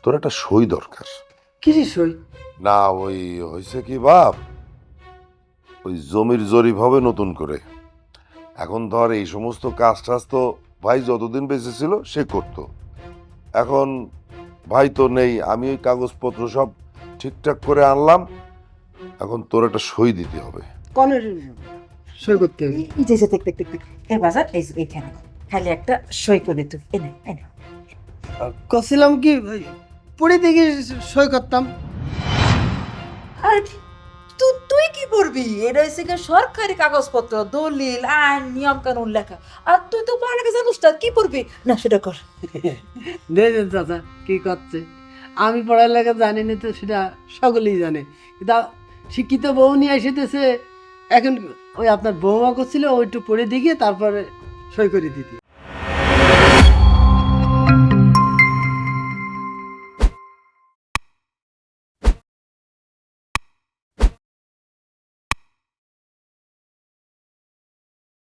তোর একটা সই দরকার। কিসের সই? না ওই হয়েছে কি বাপ, ওই জমির জরিপ হবে নতুন করে। এখন ধর এই সমস্ত কাজ টাজ তো ভাই যতদিন বেঁচে ছিল সে করতো। এখন ভাই তো নেই, আমি ওই কাগজপত্র সব ঠিকঠাক করে আনলাম। এখন তোর একটা সই দিতে হবে। কনের সই করতে হবে? এই যে দেখ দেখ দেখ দেখ, এই বাজার এই যে এইখানে খালি একটা সই করে তুই এনে এনে। কছিলাম কি ওই পড়ে দেখে সই করতাম। আর তুই তুই কি করবি? এটা হচ্ছে কি সরকারি কাগজপত্র, দলিল, আইন, নিয়ম কানুন লেখা। আর তুই তো পড়ালেখা জানিস না, কি করবি? না সেটা কর। দেখেন চাচা কি করছে। আমি পড়ালেখা জানি না তো সেটা সকলেই জানে, কিন্তু শিক্ষিত বউ নিয়ে এসেতেছে। এখন ওই আপনার বৌমা করছিল ওইটু পড়ে দেখিয়ে তারপরে সই করে দিতে।